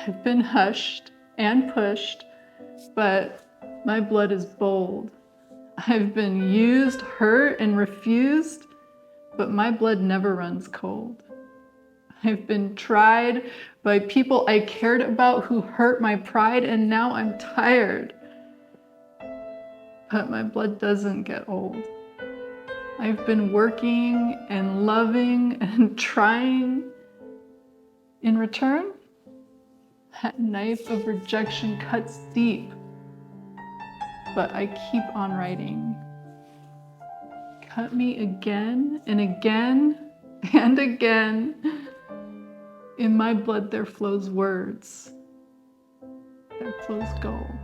I've been hushed and pushed, but my blood is bold. I've been used, hurt, and refused, but my blood never runs cold. I've been tried by people I cared about who hurt my pride, and now I'm tired. But my blood doesn't get old. I've been working and loving and trying. In return, that knife of rejection cuts deep, but I keep on writing. Cut me again and again and again. In my blood there flows words. There flows gold.